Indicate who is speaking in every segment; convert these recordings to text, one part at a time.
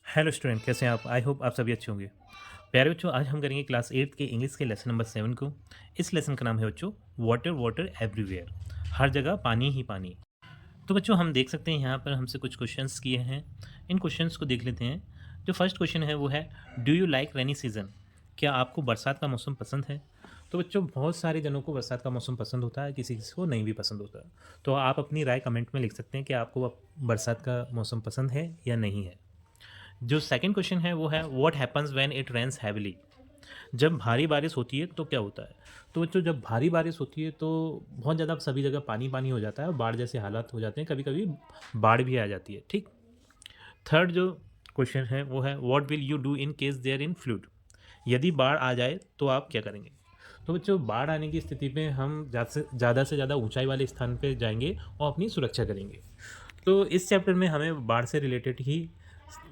Speaker 1: Hello student, कैसे हैं आप? आई होप आप सभी अच्छे होंगे। प्यारे बच्चों, आज हम करेंगे क्लास 8 के इंग्लिश के लेसन नंबर 7 को। इस लेसन का नाम है बच्चों वाटर वाटर एवरीवेयर। हर जगह पानी ही पानी। तो बच्चों हम देख सकते हैं यहाँ पर हमसे कुछ क्वेश्चंस किए हैं। इन क्वेश्चंस को देख लेते हैं। जो फर्स्ट क्वेश्चन है वो है, do you like rainy season? क्या आपको बरसात का मौसम पसंद है? तो बच्चों बहुत सारे जनों को बरसात का मौसम पसंद होता है, किसी किसी को नहीं भी पसंद होता। तो आप अपनी राय कमेंट में लिख सकते हैं कि आपको बरसात का मौसम पसंद है या नहीं है। जो सेकंड क्वेश्चन है वो है, what happens when it rains heavily? जब भारी बारिश होती है तो क्या होता है? तो बच्चों जब भारी बारिश होती है तो बहुत ज़्यादा सभी जगह पानी पानी हो जाता है और बाढ़ जैसे हालात हो जाते हैं, कभी कभी बाढ़ भी आ जाती है। ठीक। थर्ड जो क्वेश्चन है वो है, what will you do in case there in flood? यदि बाढ़ आ जाए तो आप क्या करेंगे? तो बच्चों बाढ़ आने की स्थिति में हम ज़्यादा से ज़्यादा ऊंचाई वाले स्थान पर जाएंगे और अपनी सुरक्षा करेंगे। तो इस चैप्टर में हमें बाढ़ से रिलेटेड ही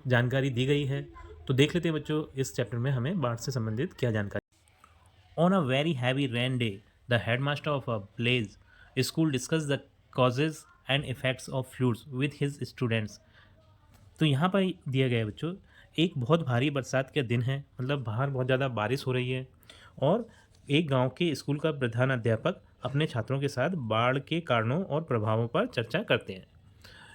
Speaker 1: जानकारी दी गई है। तो देख लेते हैं बच्चों इस चैप्टर में हमें बाढ़ से संबंधित क्या जानकारी। On a very heavy rain day the headmaster of a village school discuss the causes and effects of floods with his students. तो यहाँ पर दिया गया है बच्चों, एक बहुत भारी बरसात का दिन है, मतलब बाहर बहुत ज़्यादा बारिश हो रही है और एक गांव के स्कूल का प्रधान अध्यापक अपने छात्रों के साथ बाढ़ के कारणों और प्रभावों पर चर्चा करते हैं।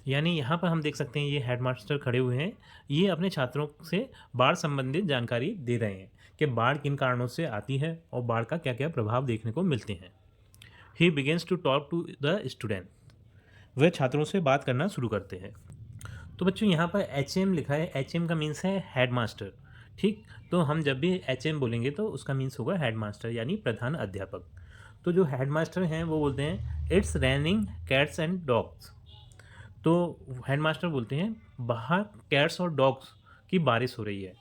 Speaker 1: यानी यहाँ पर हम देख सकते हैं ये हेडमास्टर खड़े हुए हैं, ये अपने छात्रों से बाढ़ संबंधित जानकारी दे रहे हैं कि बाढ़ किन कारणों से आती है और बाढ़ का क्या क्या प्रभाव देखने को मिलते हैं। He begins to talk to the student. वह छात्रों से बात करना शुरू करते हैं। तो बच्चों यहाँ पर एच एम लिखा है, एच एम का मीन्स है हेडमास्टर। ठीक। तो हम जब भी एच एम बोलेंगे तो उसका मीन्स होगा हेडमास्टर यानी प्रधान अध्यापक। तो जो हेडमास्टर हैं वो बोलते हैं, it's raining cats and dogs. तो हेडमास्टर बोलते हैं बाहर कैट्स और डॉग्स की बारिश हो रही है।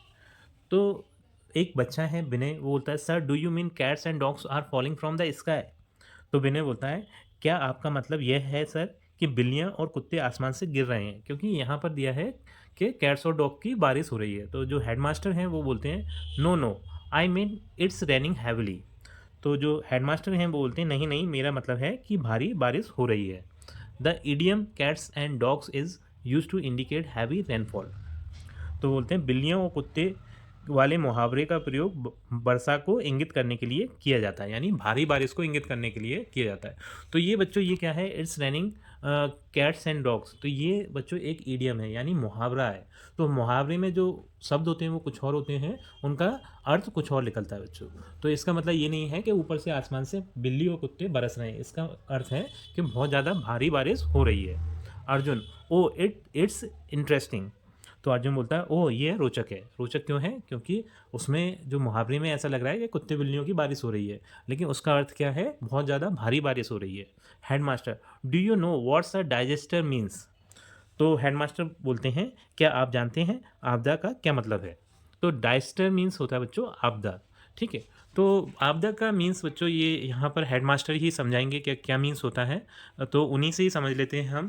Speaker 1: तो एक बच्चा है विनय, वो बोलता है, sir do you mean cats and dogs are falling from the sky? तो विनय बोलता है, क्या आपका मतलब यह है सर कि बिल्लियां और कुत्ते आसमान से गिर रहे हैं? क्योंकि यहाँ पर दिया है कि कैट्स और डॉग की बारिश हो रही है। तो जो हेडमास्टर हैं वो बोलते हैं, no no, I mean it's raining heavily. तो जो हेडमास्टर हैं वो बोलते हैं, नहीं नहीं, मेरा मतलब है कि भारी बारिश हो रही है। The idiom cats and dogs is use to indicate heavy rainfall. तो बोलते हैं बिल्लियों और कुत्ते वाले मुहावरे का प्रयोग वर्षा को इंगित करने के लिए किया जाता है, यानी भारी बारिश को इंगित करने के लिए किया जाता है। तो ये बच्चों ये क्या है, it's raining cats and dogs. तो ये बच्चों एक ईडियम है यानी मुहावरा है। तो मुहावरे में जो शब्द होते हैं वो कुछ और होते हैं, उनका अर्थ कुछ और निकलता है बच्चों। तो इसका मतलब ये नहीं है कि ऊपर से आसमान से बिल्ली और कुत्ते बरस रहे हैं, इसका अर्थ है कि बहुत ज़्यादा भारी बारिश हो रही है। Arjun, oh it's interesting. तो अर्जुन बोलता है, ओह ये रोचक है। रोचक क्यों है? क्योंकि उसमें जो मुहावरे में ऐसा लग रहा है कि कुत्ते बिल्लियों की बारिश हो रही है, लेकिन उसका अर्थ क्या है, बहुत ज़्यादा भारी बारिश हो रही है। Headmaster, do you know what's a digester means? तो हेडमास्टर बोलते हैं, क्या आप जानते हैं आपदा का क्या मतलब है? तो डाइजेस्टर मीन्स होता है बच्चों आपदा। ठीक है। तो आपदा का मीन्स बच्चों ये यहाँ पर हेडमास्टर ही समझाएंगे कि क्या मीन्स होता है। तो उन्हीं से ही समझ लेते हैं हम।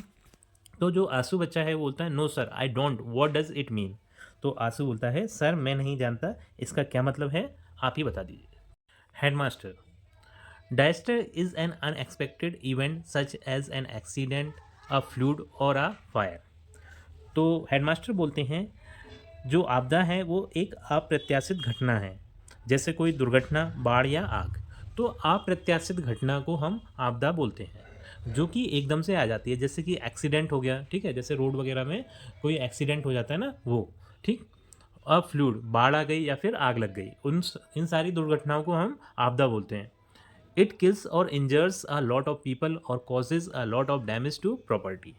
Speaker 1: तो जो आंसू बच्चा है वो बोलता है, no sir I don't, what does it mean? तो आंसू बोलता है, सर मैं नहीं जानता, इसका क्या मतलब है, आप ही बता दीजिए। Headmaster, disaster is an unexpected event such as an accident, a flood or a fire. तो हेडमास्टर बोलते हैं, जो आपदा है वो एक अप्रत्याशित घटना है, जैसे कोई दुर्घटना, बाढ़ या आग। तो अप्रत्याशित घटना को हम आपदा बोलते हैं, जो कि एकदम से आ जाती है, जैसे कि एक्सीडेंट हो गया। ठीक है, जैसे रोड वगैरह में कोई एक्सीडेंट हो जाता है ना वो। ठीक। अब फ्लूड, बाढ़ आ गई या फिर आग लग गई, इन सारी दुर्घटनाओं को हम आपदा बोलते हैं। इट किल्स और injures a lot of people और causes a lot of damage to property.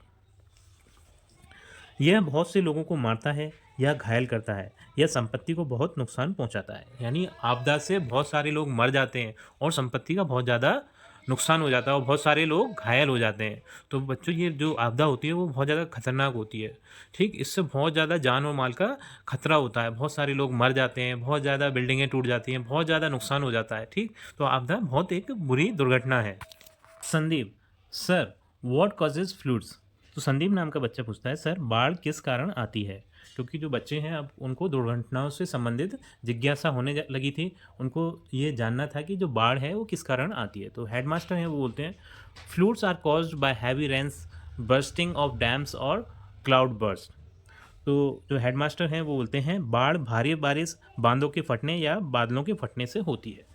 Speaker 1: यह बहुत से लोगों को मारता है या घायल करता है या संपत्ति को बहुत नुकसान पहुंचाता है। यानी आपदा से बहुत सारे लोग मर जाते हैं और संपत्ति का बहुत ज़्यादा नुकसान हो जाता है और बहुत सारे लोग घायल हो जाते हैं। तो बच्चों ये जो आपदा होती है वो बहुत ज़्यादा खतरनाक होती है। ठीक। इससे बहुत ज़्यादा जान और माल का खतरा होता है, बहुत सारे लोग मर जाते हैं, बहुत ज़्यादा बिल्डिंगें टूट जाती हैं, बहुत ज़्यादा नुकसान हो जाता है। ठीक। तो आपदा बहुत एक बुरी दुर्घटना है। Sandeep, sir what causes fluids? तो संदीप नाम का बच्चा पूछता है, सर बाढ़ किस कारण आती है? क्योंकि जो बच्चे हैं अब उनको दुर्घटनाओं से संबंधित जिज्ञासा होने लगी थी, उनको ये जानना था कि जो बाढ़ है वो किस कारण आती है। तो हेडमास्टर हैं वो बोलते हैं, floods are caused by heavy rains, bursting of dams or cloud burst. तो जो हेडमास्टर हैं वो बोलते हैं बाढ़ भारी बारिश बांधों के फटने या बादलों के फटने से होती है।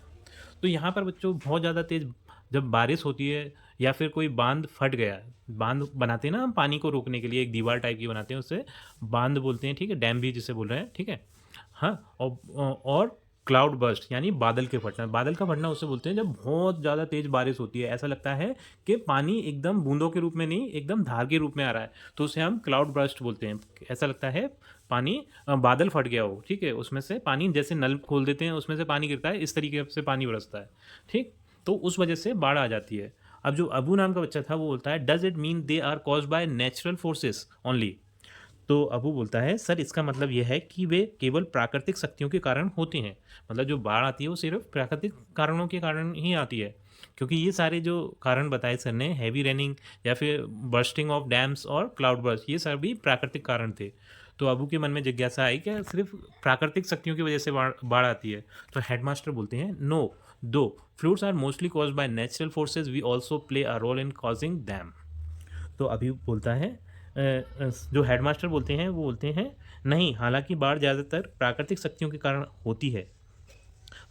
Speaker 1: तो यहाँ पर बच्चों बहुत ज़्यादा तेज़ जब बारिश होती है या फिर कोई बांध फट गया है, बांध बनाते हैं ना हम पानी को रोकने के लिए एक दीवार टाइप की बनाते हैं, उसे बांध बोलते हैं, ठीक है? डैम भी जिसे बोल रहे हैं, ठीक है? हाँ, और क्लाउड बर्स्ट यानी बादल के फटना, बादल का फटना उसे बोलते हैं जब बहुत ज़्यादा तेज़ बारिश होती है, ऐसा लगता है कि पानी एकदम बूंदों के रूप में नहीं, एकदम धार के रूप में आ रहा है, तो उसे हम क्लाउड बर्स्ट बोलते हैं। ऐसा लगता है पानी बादल फट गया हो, ठीक है? उसमें से पानी जैसे नल खोल देते हैं, उसमें से पानी गिरता है, इस तरीके से पानी बरसता है, ठीक? तो उस वजह से बाढ़ आ जाती है। अब जो अबू नाम का बच्चा था वो बोलता है does it mean they are caused by natural forces only? तो अबू बोलता है सर इसका मतलब ये है कि वे केवल प्राकृतिक शक्तियों के कारण होती हैं। मतलब जो बाढ़ आती है वो सिर्फ प्राकृतिक कारणों के कारण ही आती है, क्योंकि ये सारे जो कारण बताए सर ने, हैवी रेनिंग या फिर bursting of dams or cloud burst, ये सभी प्राकृतिक कारण थे। तो अबू के मन में जिज्ञासा आई कि सिर्फ प्राकृतिक शक्तियों की वजह से बाढ़ बाढ़ आती है। तो हेडमास्टर बोलते हैं no, though floods are mostly caused by natural forces we also play a role in causing them. तो अभी बोलता है जो हेडमास्टर बोलते हैं वो बोलते हैं नहीं, हालांकि बाढ़ ज़्यादातर प्राकृतिक शक्तियों के कारण होती है,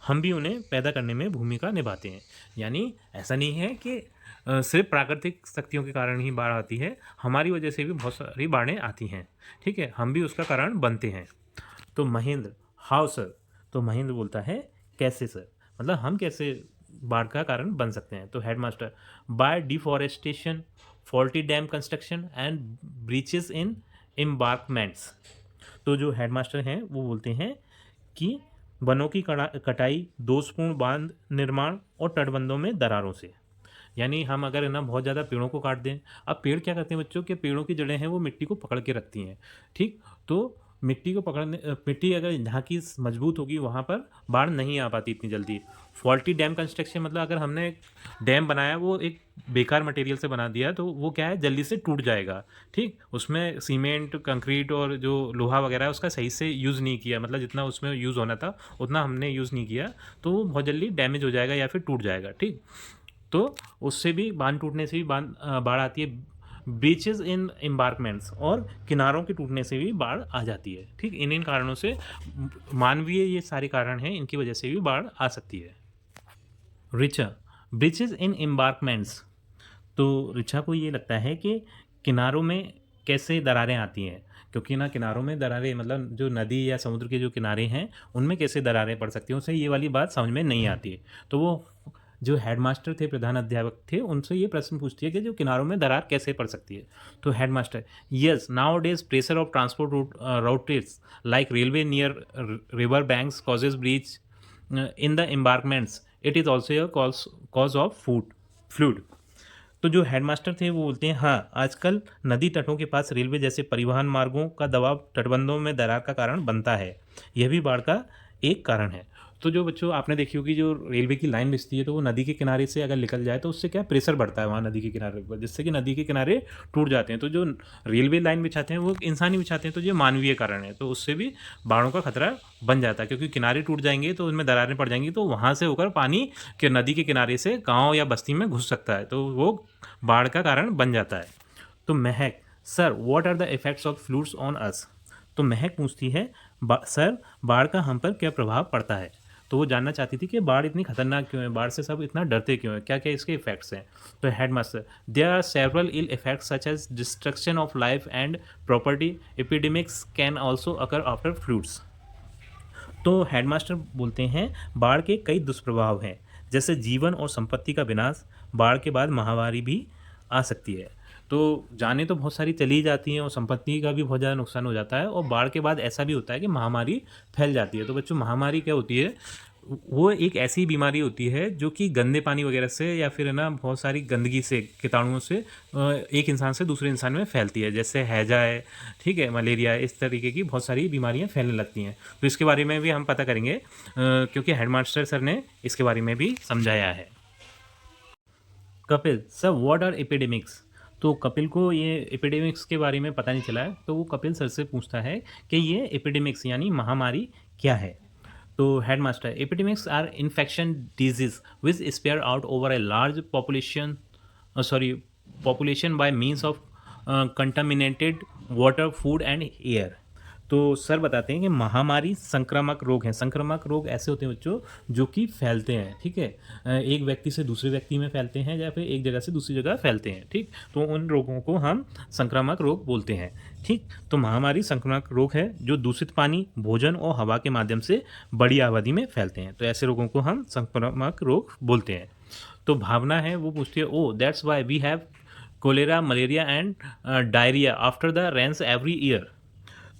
Speaker 1: हम भी उन्हें पैदा करने में भूमिका निभाते हैं। यानी ऐसा नहीं है कि सिर्फ प्राकृतिक शक्तियों के कारण ही बाढ़ आती है, हमारी वजह से भी बहुत सारी बाढ़ें आती हैं, ठीक है? हम भी उसका कारण बनते हैं। तो महेंद्र, हाउ सर? तो महेंद्र बोलता है कैसे सर? मतलब हम कैसे बाढ़ का कारण बन सकते हैं? तो headmaster by deforestation, faulty dam construction and breaches in embankments. तो जो हेडमास्टर हैं वो बोलते हैं कि वनों की कटाई, दोषपूर्ण बांध निर्माण और तटबंधों में दरारों से। यानी हम अगर है ना बहुत ज़्यादा पेड़ों को काट दें, अब पेड़ क्या करते हैं बच्चों, के पेड़ों की जड़ें हैं वो मिट्टी को पकड़ के रखती हैं, ठीक? तो मिट्टी को पकड़ने मिट्टी अगर जहाँ की मजबूत होगी वहाँ पर बाढ़ नहीं आ पाती इतनी जल्दी। फॉल्टी डैम कंस्ट्रक्शन मतलब अगर हमने एक डैम बनाया वो एक बेकार मटेरियल से बना दिया तो वो क्या है जल्दी से टूट जाएगा, ठीक? उसमें सीमेंट, कंक्रीट और जो लोहा वगैरह है उसका सही से यूज़ नहीं किया, मतलब जितना उसमें यूज़ होना था उतना हमने यूज़ नहीं किया, तो वो बहुत जल्दी डैमेज हो जाएगा या फिर टूट जाएगा, ठीक? तो उससे भी बांध टूटने से भी बाढ़ आती है। ब्रीचेस इन एम्बार्कमेंट्स और किनारों के टूटने से भी बाढ़ आ जाती है, ठीक? इन कारणों से मानवीय ये सारे कारण हैं, इनकी वजह से भी बाढ़ आ सकती है। Richa, breaches in embankments. तो रिचा को ये लगता है कि किनारों में कैसे दरारें आती हैं, क्योंकि ना किनारों में दरारें मतलब जो नदी या समुद्र के जो किनारे हैं उनमें कैसे दरारें पड़ सकती हैं, उसे ये वाली बात समझ में नहीं आती है। तो वो जो हेडमास्टर थे, प्रधान अध्यापक थे, उनसे ये प्रश्न पूछती है कि जो किनारों में दरार कैसे पड़ सकती है। तो headmaster yes, nowadays pressure of transport routes like railway near river banks causes breach in the embankments, it is also a cause of flood. तो जो हेडमास्टर थे वो बोलते हैं हाँ, आजकल नदी तटों के पास रेलवे जैसे परिवहन मार्गों का दबाव तटबंधों में दरार का कारण बनता है, यह भी बाढ़ का एक कारण है। तो जो बच्चों आपने देखी होगी जो रेलवे की लाइन बिछती है तो वो नदी के किनारे से अगर निकल जाए तो उससे क्या प्रेशर बढ़ता है वहाँ नदी के किनारे पर, जिससे कि नदी के किनारे टूट जाते हैं। तो जो रेलवे लाइन बिछाते हैं वो इंसान ही बिछाते हैं, तो ये मानवीय कारण है, तो उससे भी बाढ़ों का खतरा बन जाता है, क्योंकि किनारे टूट जाएंगे तो उनमें दरारें पड़ जाएंगी, तो वहाँ से होकर पानी के नदी के किनारे से गाँव या बस्ती में घुस सकता है, तो वो बाढ़ का कारण बन जाता है। तो Mahak, sir what are the effects of floods on us? तो महक पूछती है सर बाढ़ का हम पर क्या प्रभाव पड़ता है? तो वो जानना चाहती थी कि बाढ़ इतनी खतरनाक क्यों है, बाढ़ से सब इतना डरते क्यों हैं, क्या क्या इसके इफेक्ट्स हैं? तो headmaster there are several ill effects such as destruction of life and property, epidemics can also occur after floods. तो हेडमास्टर बोलते हैं बाढ़ के कई दुष्प्रभाव हैं, जैसे जीवन और संपत्ति का विनाश, बाढ़ के बाद महामारी भी आ सकती है। तो जानें तो बहुत सारी चली जाती हैं और संपत्ति का भी बहुत ज़्यादा नुकसान हो जाता है, और बाढ़ के बाद ऐसा भी होता है कि महामारी फैल जाती है। तो बच्चों महामारी क्या होती है, वो एक ऐसी बीमारी होती है जो कि गंदे पानी वगैरह से या फिर है ना बहुत सारी गंदगी से, कीटाणुओं से एक इंसान से दूसरे इंसान में फैलती है, जैसे हैजा है, ठीक है, मलेरिया है, इस तरीके की बहुत सारी बीमारियां फैलने लगती हैं। तो इसके बारे में भी हम पता करेंगे क्योंकि हेडमास्टर सर ने इसके बारे में भी समझाया है। Kapil, sir what are epidemics? तो कपिल को ये एपिडेमिक्स के बारे में पता नहीं चला है, तो वो कपिल सर से पूछता है कि ये एपिडेमिक्स यानी महामारी क्या है? तो headmaster epidemics are infection disease which spare out over a large population by means of contaminated water, food and air. तो सर बताते हैं कि महामारी संक्रामक रोग हैं। संक्रामक रोग ऐसे होते हैं बच्चों जो कि फैलते हैं, ठीक है, एक व्यक्ति से दूसरे व्यक्ति में फैलते हैं या फिर एक जगह से दूसरी जगह फैलते हैं, ठीक। तो उन रोगों को हम संक्रामक रोग बोलते हैं, ठीक। तो महामारी संक्रामक रोग है जो दूषित पानी, भोजन और हवा के माध्यम से बड़ी आबादी में फैलते हैं। तो ऐसे रोगों को हम संक्रामक रोग बोलते हैं। तो भावना है वो पूछती है, oh that's why we have cholera, malaria and diarrhoea after the rains every year.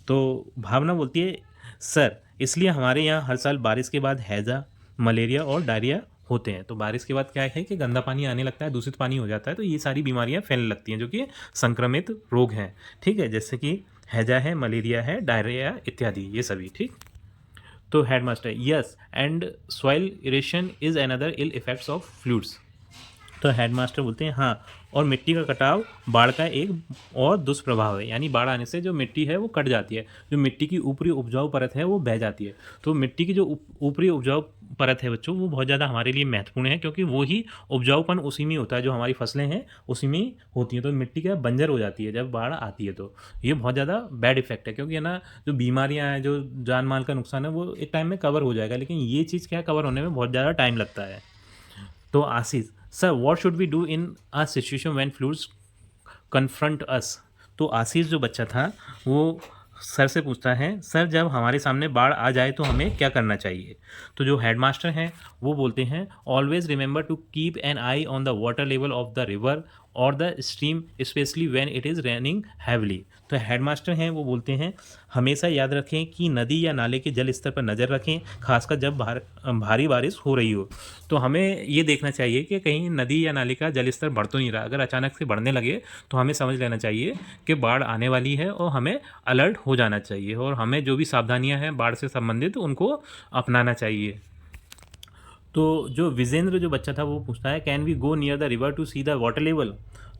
Speaker 1: तो भावना बोलती है, सर इसलिए हमारे यहाँ हर साल बारिश के बाद हैजा, मलेरिया और डायरिया होते हैं। तो बारिश के बाद क्या है कि गंदा पानी आने लगता है, दूषित पानी हो जाता है, तो ये सारी बीमारियां फैलने लगती हैं जो कि संक्रमित रोग हैं, ठीक है, जैसे कि हैजा है, मलेरिया है, डायरिया इत्यादि ये सभी, ठीक। तो headmaster, yes and soil erosion is another ill effects of floods. तो हेडमास्टर बोलते हैं हाँ, और मिट्टी का कटाव बाढ़ का एक और दुष्प्रभाव है। यानी बाढ़ आने से जो मिट्टी है वो कट जाती है, जो मिट्टी की ऊपरी उपजाऊ परत है वो बह जाती है। तो मिट्टी की जो ऊपरी उपजाऊ परत है बच्चों वो बहुत ज़्यादा हमारे लिए महत्वपूर्ण है, क्योंकि वो ही उपजाऊपन उसी में होता है, जो हमारी फसलें हैं उसी में होती हैं। तो मिट्टी क्या बंजर हो जाती है जब बाढ़ आती है, तो ये बहुत ज़्यादा बैड इफेक्ट है, क्योंकि है ना जो बीमारियाँ हैं, जो जान माल का नुकसान है वो एक टाइम में कवर हो जाएगा, लेकिन ये चीज़ क्या कवर होने में बहुत ज़्यादा टाइम लगता है। तो Ashish, sir what should we do in a situation when floods confront us. तो आशीष जो बच्चा था वो सर से पूछता है, सर जब हमारे सामने बाढ़ आ जाए तो हमें क्या करना चाहिए। तो जो हेडमास्टर हैं वो बोलते हैं, always remember to keep an eye on the water level of the river और the stream especially when it is raining heavily. तो हेडमास्टर हैं वो बोलते हैं, हमेशा याद रखें कि नदी या नाले के जल स्तर पर नज़र रखें, खासकर जब भारी बारिश हो रही हो। तो हमें ये देखना चाहिए कि कहीं नदी या नाले का जल स्तर बढ़ तो नहीं रहा। अगर अचानक से बढ़ने लगे तो हमें समझ लेना चाहिए कि बाढ़ आने वाली है और हमें अलर्ट हो जाना चाहिए, और हमें जो भी सावधानियां हैं बाढ़ से संबंधित उनको अपनाना चाहिए। तो जो विजेंद्र जो बच्चा था वो पूछता है, can we go near the river to see the water level.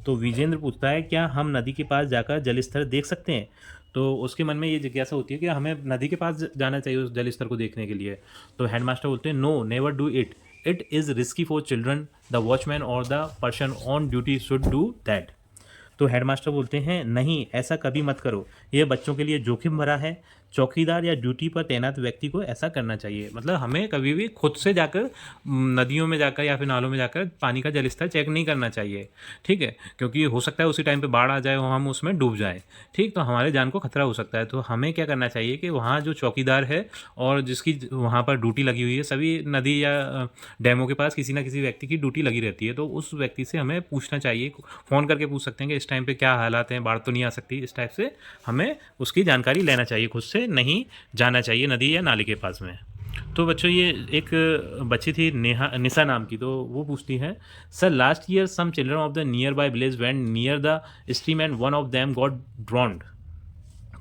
Speaker 1: तो विजेंद्र पूछता है, क्या हम नदी के पास जाकर जल स्तर देख सकते हैं। तो उसके मन में ये जिज्ञासा होती है कि हमें नदी के पास जाना चाहिए उस जल स्तर को देखने के लिए। तो हेडमास्टर बोलते हैं, no never do it, it is risky for children, the watchman और the person on duty should do that. तो हेडमास्टर बोलते हैं, नहीं ऐसा कभी मत करो, यह बच्चों के लिए जोखिम भरा है, चौकीदार या ड्यूटी पर तैनात व्यक्ति को ऐसा करना चाहिए। मतलब हमें कभी भी खुद से जाकर नदियों में जाकर या फिर नालों में जाकर पानी का जल स्तर चेक नहीं करना चाहिए, ठीक है, क्योंकि हो सकता है उसी टाइम पे बाढ़ आ जाए और हम उसमें डूब जाएं, ठीक। तो हमारे जान को खतरा हो सकता है। तो हमें क्या करना चाहिए कि वहाँ जो चौकीदार है और जिसकी वहाँ पर ड्यूटी लगी हुई है, सभी नदी या डैमों के पास किसी ना किसी व्यक्ति की ड्यूटी लगी रहती है, तो उस व्यक्ति से हमें पूछना चाहिए, फ़ोन करके पूछ सकते हैं कि इस टाइम पे क्या हालात हैं, बाढ़ तो नहीं आ सकती, इस टाइप से हमें उसकी जानकारी लेना चाहिए, खुद से नहीं जाना चाहिए नदी या नाले के पास में। तो बच्चों ये एक बच्ची थी निशा नाम की, तो वो पूछती है, sir last year some children of the nearby village went near the stream and one of them got drowned.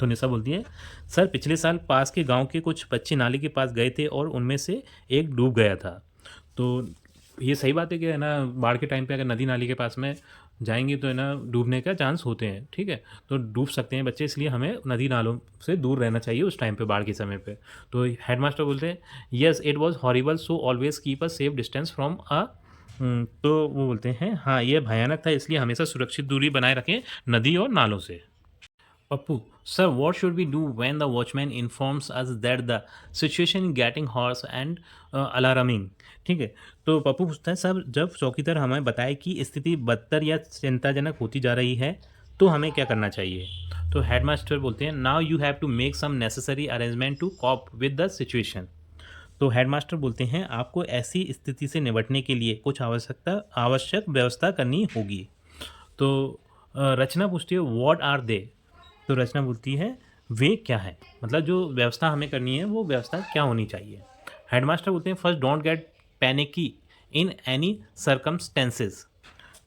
Speaker 1: तो निशा बोलती है, सर पिछले साल पास के गांव के कुछ बच्चे नाले के पास गए थे और उनमें से एक डूब गया था। तो ये सही बात है कि है ना बाढ़ के टाइम पे अगर नदी नाली के पास में जाएंगे तो है ना डूबने का चांस होते हैं, ठीक है, तो डूब सकते हैं बच्चे, इसलिए हमें नदी नालों से दूर रहना चाहिए उस टाइम पे बाढ़ के समय पे। तो हेडमास्टर बोलते हैं, yes it was horrible so always keep a safe distance from a. तो वो बोलते हैं, हाँ ये भयानक था, इसलिए हमेशा सुरक्षित दूरी बनाए रखें नदी और नालों से। Pappu, sir what should we do when the watchman informs us that the situation getting worse and alarming. ठीक है, तो पप्पू पूछता है, सर जब चौकीदार हमें बताए कि स्थिति बदतर या चिंताजनक होती जा रही है तो हमें क्या करना चाहिए। तो हेडमास्टर बोलते हैं, now you have to make some necessary arrangement to cope with the situation. तो हेडमास्टर बोलते हैं, आपको ऐसी स्थिति से निपटने के लिए कुछ आवश्यक व्यवस्था करनी होगी। तो रचना पूछती है, व्हाट आर दे। तो रचना बोलती है, वे क्या है, मतलब जो व्यवस्था हमें करनी है वो व्यवस्था क्या होनी चाहिए। हेडमास्टर बोलते हैं, first don't get panicky in any circumstances.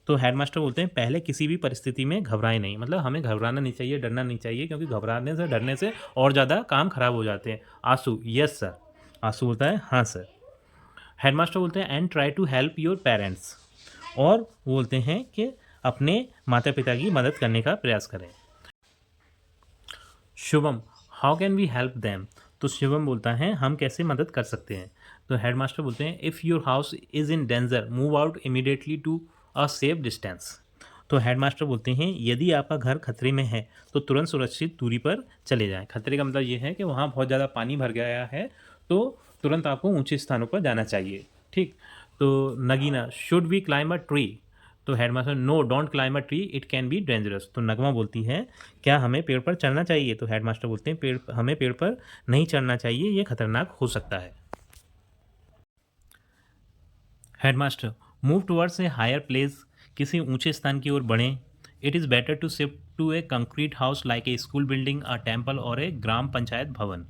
Speaker 1: तो हेडमास्टर बोलते हैं, पहले किसी भी परिस्थिति में घबराएं नहीं, मतलब हमें घबराना नहीं चाहिए, डरना नहीं चाहिए, क्योंकि घबराने से डरने से और ज़्यादा काम खराब हो जाते हैं। आंसू, यस सर। आंसू बोलता है, हाँ सर। हेडमास्टर बोलते हैं, and try to help your parents, और बोलते हैं कि अपने माता पिता की मदद करने का प्रयास करें। Shubham, how can we help them. तो शिवम बोलता है, हम कैसे मदद कर सकते हैं। तो हेडमास्टर बोलते हैं, if your house is in danger move out immediately to a safe distance. तो हेडमास्टर बोलते हैं यदि आपका घर खतरे में है तो तुरंत सुरक्षित दूरी पर चले जाएं। खतरे का मतलब ये है कि वहाँ बहुत ज़्यादा पानी भर गया है, तो तुरंत आपको ऊंचे स्थानों पर जाना चाहिए। ठीक। तो Nagina, should we climb a tree? तो headmaster, no don't climb a tree, it can be dangerous. तो नगमा बोलती है क्या हमें पेड़ पर चढ़ना चाहिए? तो हेडमास्टर बोलते हैं हमें पेड़ पर नहीं चढ़ना चाहिए, ये खतरनाक हो सकता है। Headmaster, move towards a higher place, किसी ऊंचे स्थान की ओर बढ़ें। It is better to shift to a concrete house like a school building, a temple or a ग्राम पंचायत भवन।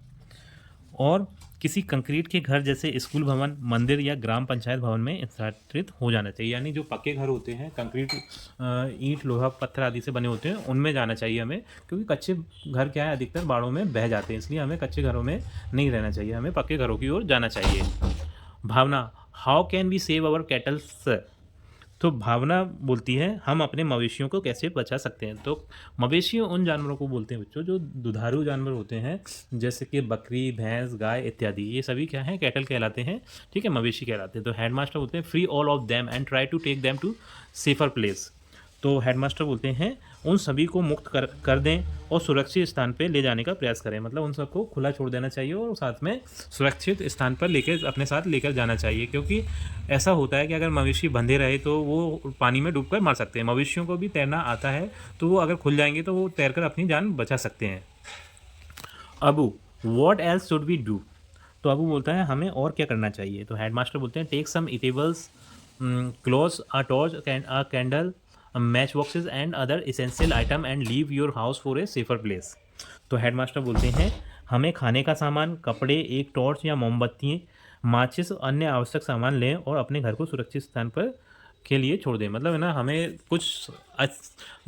Speaker 1: और किसी कंक्रीट के घर जैसे स्कूल भवन, मंदिर या ग्राम पंचायत भवन में स्थानांतरित हो जाना चाहिए। यानी जो पक्के घर होते हैं, कंक्रीट, ईंट, लोहा, पत्थर आदि से बने होते हैं, उनमें जाना चाहिए हमें, क्योंकि कच्चे घर क्या है अधिकतर बाढ़ों में बह जाते हैं, इसलिए हमें कच्चे घरों में नहीं रहना चाहिए, हमें पक्के घरों की ओर जाना चाहिए। Bhavna, how can we save our cattles? तो भावना बोलती है हम अपने मवेशियों को कैसे बचा सकते हैं? तो मवेशी उन जानवरों को बोलते हैं बच्चों जो दुधारू जानवर होते हैं, जैसे कि बकरी, भैंस, गाय इत्यादि, ये सभी क्या हैं? कैटल कहलाते हैं। ठीक है, मवेशी कहलाते हैं। तो हेडमास्टर बोलते हैं free all of them and try to take them to safer place. तो हेडमास्टर बोलते हैं उन सभी को मुक्त कर दें और सुरक्षित स्थान पर ले जाने का प्रयास करें। मतलब उन सबको खुला छोड़ देना चाहिए और साथ में सुरक्षित स्थान पर लेकर अपने साथ लेकर जाना चाहिए, क्योंकि ऐसा होता है कि अगर मवेशी बंधे रहे तो वो पानी में डूबकर मर सकते हैं। मवेशियों को भी तैरना आता है, तो वो अगर खुल जाएंगे तो वो तैरकर अपनी जान बचा सकते हैं। Abu, what else should we do? तो अबू बोलता है हमें और क्या करना चाहिए? तो हेडमास्टर बोलते हैं take some eatables, clothes, a torch, a candle, match boxes and other essential item and leave your house for a safer place. तो हेडमास्टर बोलते हैं हमें खाने का सामान, कपड़े, एक टॉर्च या मोमबत्ती, माचिस, अन्य आवश्यक सामान लें और अपने घर को सुरक्षित स्थान पर के लिए छोड़ दें। मतलब है ना, हमें कुछ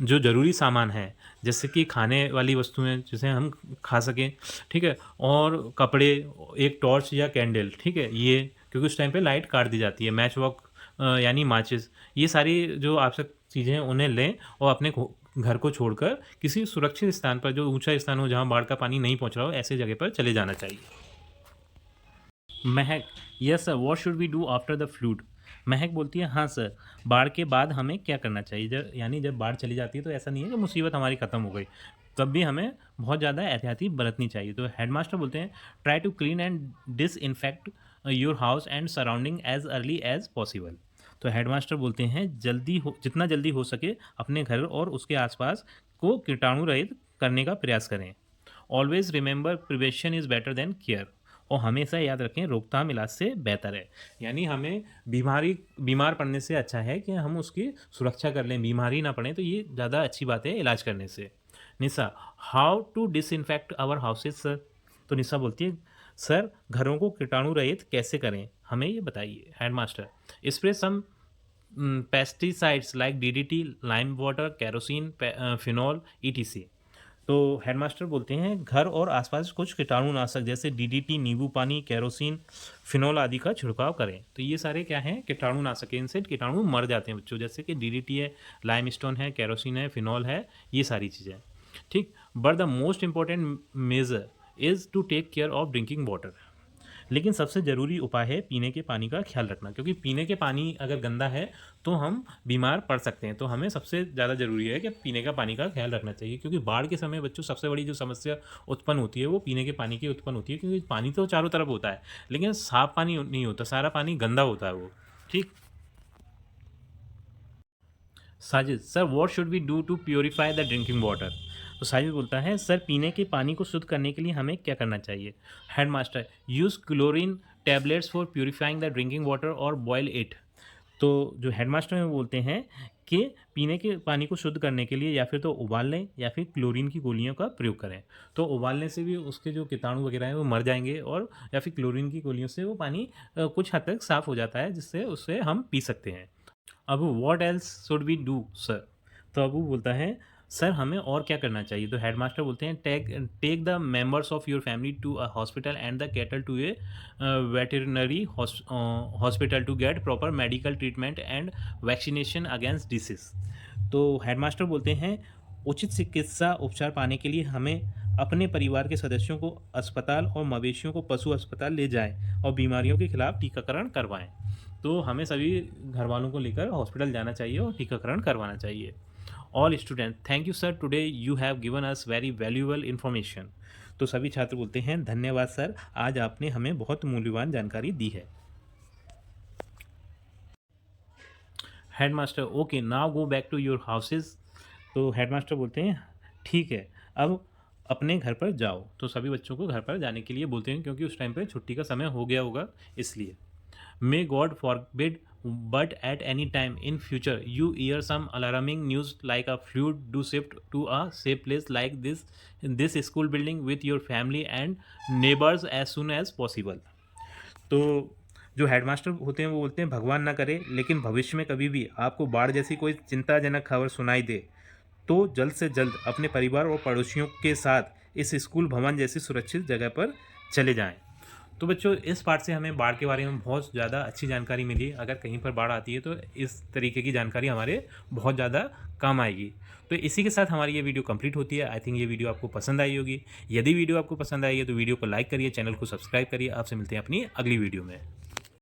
Speaker 1: जो ज़रूरी सामान है, जैसे कि खाने वाली वस्तुएं जिसे हम खा सकें, ठीक है, और कपड़े, एक टॉर्च या कैंडल, ठीक है, ये क्योंकि उस टाइम पे लाइट काट दी जाती है, मैच वॉक यानी माचिस, ये सारी जो आवश्यक चीज़ें हैं उन्हें लें और अपने घर को छोड़कर किसी सुरक्षित स्थान पर, जो ऊंचा स्थान हो जहां बाढ़ का पानी नहीं पहुंच रहा हो, ऐसे जगह पर चले जाना चाहिए। Mahak, yes sir, what should we do after the flood? Mahak बोलती है हाँ सर, बाढ़ के बाद हमें क्या करना चाहिए? यानी जब बाढ़ चली जाती है तो ऐसा नहीं है कि मुसीबत हमारी ख़त्म हो गई, तब भी हमें बहुत ज़्यादा एहतियाती बरतनी चाहिए। तो हेडमास्टर बोलते हैं try to clean and disinfect your house and surrounding as early as possible. तो हेडमास्टर बोलते हैं जितना जल्दी हो सके अपने घर और उसके आसपास को कीटाणु रहित करने का प्रयास करें। Always remember prevention is better than care. और हमेशा याद रखें रोकथाम इलाज से बेहतर है। यानी हमें बीमार पड़ने से अच्छा है कि हम उसकी सुरक्षा कर लें, बीमारी ना पड़े, तो ये ज़्यादा अच्छी बात है इलाज करने से। Nisha, how to disinfect our houses sir? तो निशा बोलती है सर घरों को कीटाणु रहित कैसे करें, हमें ये बताइए। Headmaster, spray some pesticides like DDT, lime water, kerosene, phenol, ETC. तो हेडमास्टर बोलते हैं घर और आसपास कुछ कीटाणुनाशक जैसे डीडीटी, नींबू पानी, केरोसिन, फिनॉल आदि का छिड़काव करें। तो ये सारे क्या हैं? कीटाणुनाशक हैं, इनसे कीटाणु मर जाते हैं बच्चों, जैसे कि डीडीटी है, लाइमस्टोन है, केरोसिन है, फिनॉल है, ये सारी चीज़ें। ठीक। But the most important measure is to take care of drinking water. लेकिन सबसे ज़रूरी उपाय है पीने के पानी का ख्याल रखना, क्योंकि पीने के पानी अगर गंदा है तो हम बीमार पड़ सकते हैं। तो हमें सबसे ज़्यादा ज़रूरी है कि पीने का पानी का ख्याल रखना चाहिए, क्योंकि बाढ़ के समय बच्चों सबसे बड़ी जो समस्या उत्पन्न होती है वो पीने के पानी की उत्पन्न होती है, क्योंकि पानी तो चारों तरफ होता है लेकिन साफ पानी नहीं होता, सारा पानी गंदा होता है वो। ठीक। Sajid, sir what should we do to purify the drinking water? तो साजिद बोलता है सर पीने के पानी को शुद्ध करने के लिए हमें क्या करना चाहिए? Headmaster, use chlorine tablets for purifying the drinking water और बॉयल इट। तो जो हेडमास्टर हैं वो बोलते हैं कि पीने के पानी को शुद्ध करने के लिए या फिर तो उबाल लें या फिर क्लोरीन की गोलियों का प्रयोग करें। तो उबालने से भी उसके जो कीटाणु वगैरह हैं वो मर जाएंगे, और या फिर क्लोरीन की गोलियों से वो पानी कुछ हद तक साफ़ हो जाता है, जिससे उससे हम पी सकते हैं। Abu, what else should we do sir? तो अबू बोलता है सर हमें और क्या करना चाहिए? तो हेडमास्टर बोलते हैं take the members of your family to a hospital and the cattle to a veterinary hospital to get proper medical treatment and vaccination against disease. तो हेडमास्टर बोलते हैं उचित चिकित्सा उपचार पाने के लिए हमें अपने परिवार के सदस्यों को अस्पताल और मवेशियों को पशु अस्पताल ले जाएं और बीमारियों के खिलाफ टीकाकरण करवाएं। तो हमें सभी घर वालों को लेकर हॉस्पिटल जाना चाहिए और टीकाकरण करवाना चाहिए। All student thank you sir, today you have given us very valuable information. तो सभी छात्र बोलते हैं धन्यवाद सर, आज आपने हमें बहुत मूल्यवान जानकारी दी है। Headmaster okay now go back to your houses. तो हेडमास्टर बोलते हैं ठीक है, अब अपने घर पर जाओ। तो सभी बच्चों को घर पर जाने के लिए बोलते हैं, क्योंकि उस टाइम पे छुट्टी का समय हो गया होगा इसलिए। May God forbid but at any time in future you hear some alarming news like a flood, do shift to a safe place like this school building with your family and neighbors as soon as possible। तो जो headmaster होते हैं वो बोलते हैं भगवान ना करे, लेकिन भविष्य में कभी भी आपको बाढ़ जैसी कोई चिंताजनक खबर सुनाई दे तो जल्द से जल्द अपने परिवार और पड़ोसियों के साथ इस स्कूल भवन जैसी सुरक्षित जगह पर चले जाएं। तो बच्चों इस पार्ट से हमें बाढ़ के बारे में बहुत ज़्यादा अच्छी जानकारी मिली। अगर कहीं पर बाढ़ आती है तो इस तरीके की जानकारी हमारे बहुत ज़्यादा काम आएगी। तो इसी के साथ हमारी ये वीडियो कंप्लीट होती है। आई थिंक ये वीडियो आपको पसंद आई होगी। यदि वीडियो आपको पसंद आई है तो वीडियो को लाइक करिए, चैनल को सब्सक्राइब करिए। आपसे मिलते हैं अपनी अगली वीडियो में।